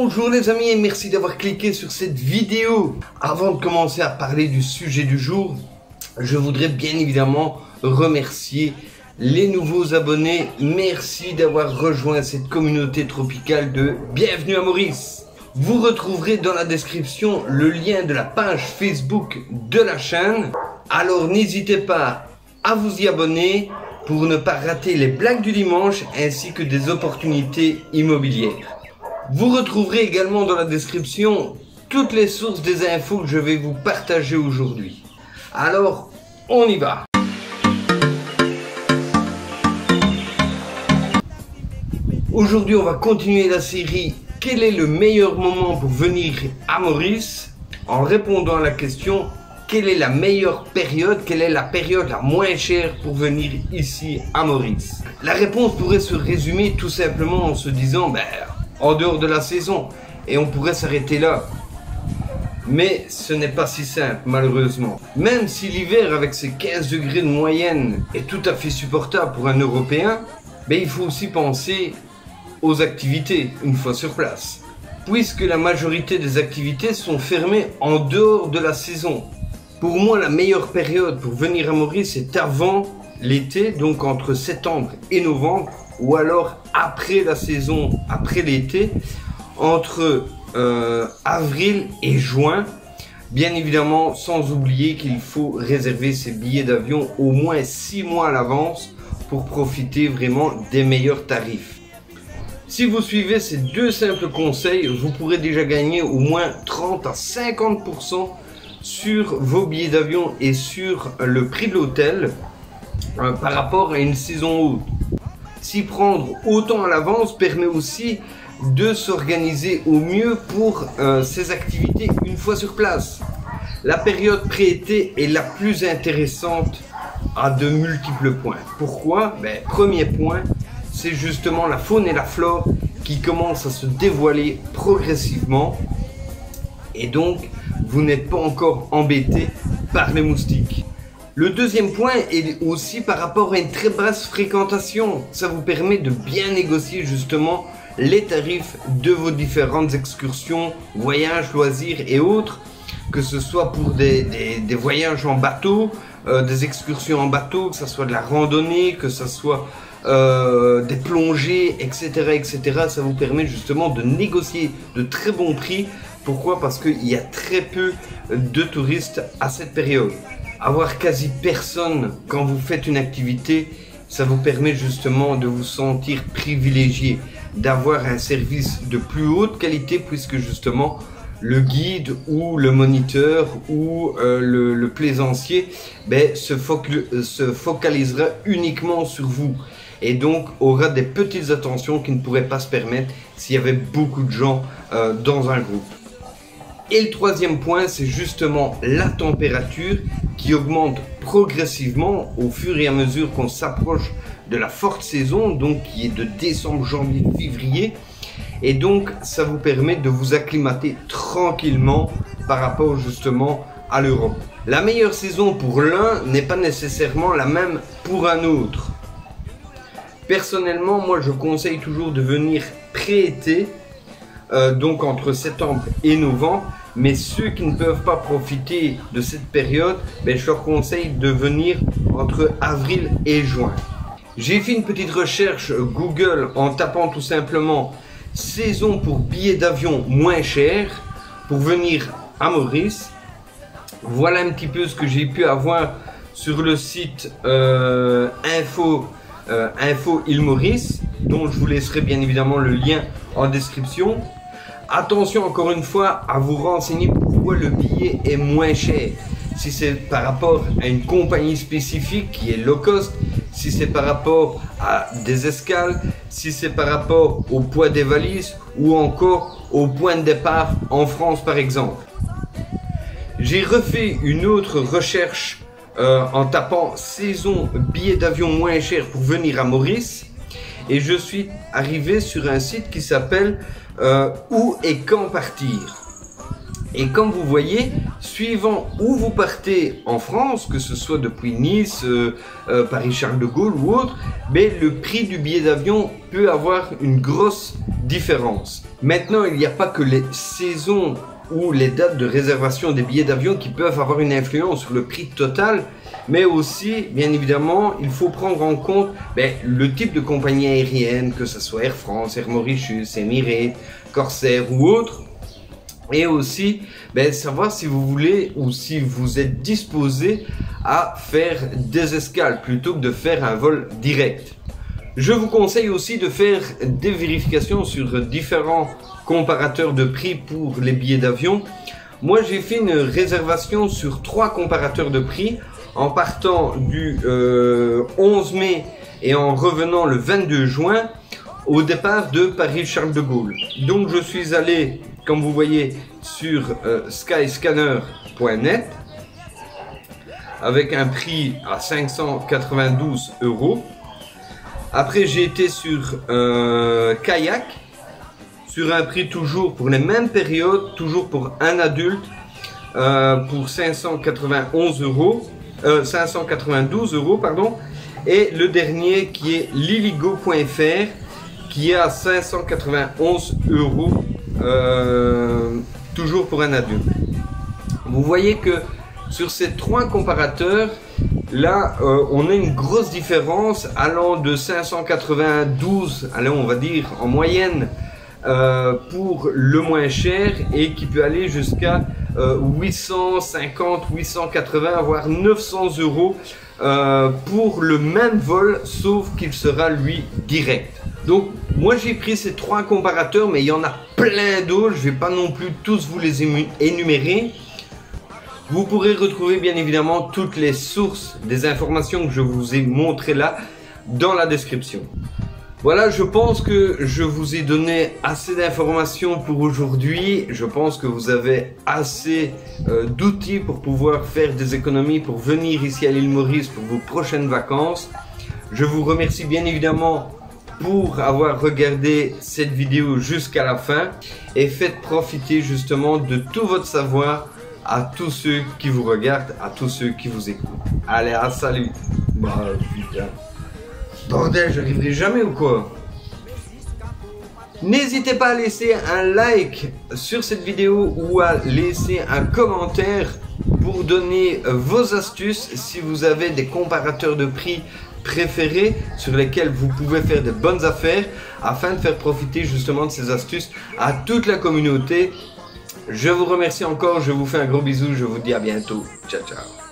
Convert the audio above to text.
Bonjour les amis et merci d'avoir cliqué sur cette vidéo. Avant de commencer à parler du sujet du jour, je voudrais bien évidemment remercier les nouveaux abonnés. Merci d'avoir rejoint cette communauté tropicale de Bienvenue à Maurice. Vous retrouverez dans la description le lien de la page Facebook de la chaîne. Alors n'hésitez pas à vous y abonner pour ne pas rater les blagues du dimanche ainsi que des opportunités immobilières. Vous retrouverez également dans la description toutes les sources des infos que je vais vous partager aujourd'hui. Alors, on y va. Aujourd'hui, on va continuer la série « Quel est le meilleur moment pour venir à Maurice ?» en répondant à la question « Quelle est la meilleure période, quelle est la période la moins chère pour venir ici à Maurice ?» La réponse pourrait se résumer tout simplement en se disant en dehors de la saison, et on pourrait s'arrêter là. Mais ce n'est pas si simple malheureusement. Même si l'hiver avec ses 15 degrés de moyenne est tout à fait supportable pour un Européen, il faut aussi penser aux activités une fois sur place. Puisque la majorité des activités sont fermées en dehors de la saison. Pour moi, la meilleure période pour venir à Maurice est avant l'été, donc entre septembre et novembre, ou alors après la saison, après l'été, entre avril et juin. Bien évidemment, sans oublier qu'il faut réserver ses billets d'avion au moins 6 mois à l'avance pour profiter vraiment des meilleurs tarifs. Si vous suivez ces deux simples conseils, vous pourrez déjà gagner au moins 30 à 50% sur vos billets d'avion et sur le prix de l'hôtel par rapport à une saison haute. S'y prendre autant à l'avance permet aussi de s'organiser au mieux pour ces activités une fois sur place. La période pré-été est la plus intéressante à de multiples points. Pourquoi? Premier point, c'est justement la faune et la flore qui commencent à se dévoiler progressivement et donc vous n'êtes pas encore embêté par les moustiques. Le deuxième point est aussi par rapport à une très basse fréquentation. Ça vous permet de bien négocier justement les tarifs de vos différentes excursions, voyages, loisirs et autres. Que ce soit pour des voyages en bateau, des excursions en bateau, que ce soit de la randonnée, que ce soit des plongées, etc., etc. Ça vous permet justement de négocier de très bons prix. Pourquoi? Parce qu'il y a très peu de touristes à cette période. Avoir quasi personne quand vous faites une activité, ça vous permet justement de vous sentir privilégié, d'avoir un service de plus haute qualité puisque justement le guide ou le moniteur ou le plaisancier se focalisera uniquement sur vous et donc aura des petites attentions qui ne pourraient pas se permettre s'il y avait beaucoup de gens dans un groupe. Et le troisième point, c'est justement la température qui augmente progressivement au fur et à mesure qu'on s'approche de la forte saison, donc qui est de décembre, janvier, février. Et donc, ça vous permet de vous acclimater tranquillement par rapport justement à l'Europe. La meilleure saison pour l'un n'est pas nécessairement la même pour un autre. Personnellement, moi je conseille toujours de venir pré-été, donc entre septembre et novembre, mais ceux qui ne peuvent pas profiter de cette période, je leur conseille de venir entre avril et juin. J'ai fait une petite recherche Google en tapant tout simplement saison pour billets d'avion moins cher pour venir à Maurice. Voilà un petit peu ce que j'ai pu avoir sur le site Info Île Maurice, dont je vous laisserai bien évidemment le lien en description. Attention encore une fois à vous renseigner pourquoi le billet est moins cher. Si c'est par rapport à une compagnie spécifique qui est low cost, si c'est par rapport à des escales, si c'est par rapport au poids des valises ou encore au point de départ en France par exemple. J'ai refait une autre recherche en tapant saison billet d'avion moins cher pour venir à Maurice et je suis arrivé sur un site qui s'appelle Où et quand partir. Et comme vous voyez, suivant où vous partez en France, que ce soit depuis Nice, Paris-Charles de Gaulle ou autre, mais le prix du billet d'avion peut avoir une grosse différence. Maintenant, il n'y a pas que les saisons ou les dates de réservation des billets d'avion qui peuvent avoir une influence sur le prix total, mais aussi, bien évidemment, il faut prendre en compte le type de compagnie aérienne, que ce soit Air France, Air Mauritius, Emirates, Corsair ou autre. Et aussi savoir si vous voulez ou si vous êtes disposé à faire des escales plutôt que de faire un vol direct. Je vous conseille aussi de faire des vérifications sur différents comparateurs de prix pour les billets d'avion. Moi j'ai fait une réservation sur 3 comparateurs de prix en partant du 11 mai et en revenant le 22 juin au départ de Paris-Charles de Gaulle. Donc je suis allé, comme vous voyez, sur skyscanner.net avec un prix à 592 €. Après j'ai été sur Kayak sur un prix toujours pour les mêmes périodes, toujours pour un adulte pour 592 € pardon. Et le dernier qui est liligo.fr qui est à 591 €. Toujours pour un adulte. Vous voyez que sur ces 3 comparateurs, là, on a une grosse différence allant de 592, allez, on va dire en moyenne, pour le moins cher et qui peut aller jusqu'à 850, 880, voire 900 € pour le même vol, sauf qu'il sera lui direct. Donc moi j'ai pris ces 3 comparateurs, mais il y en a plein d'autres, je ne vais pas non plus tous vous les énumérer. Vous pourrez retrouver bien évidemment toutes les sources des informations que je vous ai montrées là dans la description. Voilà, je pense que je vous ai donné assez d'informations pour aujourd'hui. Je pense que vous avez assez d'outils pour pouvoir faire des économies pour venir ici à l'île Maurice pour vos prochaines vacances. Je vous remercie bien évidemment pour avoir regardé cette vidéo jusqu'à la fin et faites profiter justement de tout votre savoir à tous ceux qui vous regardent, à tous ceux qui vous écoutent. Allez, salut. Bah putain. Bordel, j'arriverai jamais ou quoi? N'hésitez pas à laisser un like sur cette vidéo ou à laisser un commentaire pour donner vos astuces si vous avez des comparateurs de prix préférés sur lesquels vous pouvez faire de bonnes affaires afin de faire profiter justement de ces astuces à toute la communauté. Je vous remercie encore, je vous fais un gros bisou, je vous dis à bientôt. Ciao, ciao.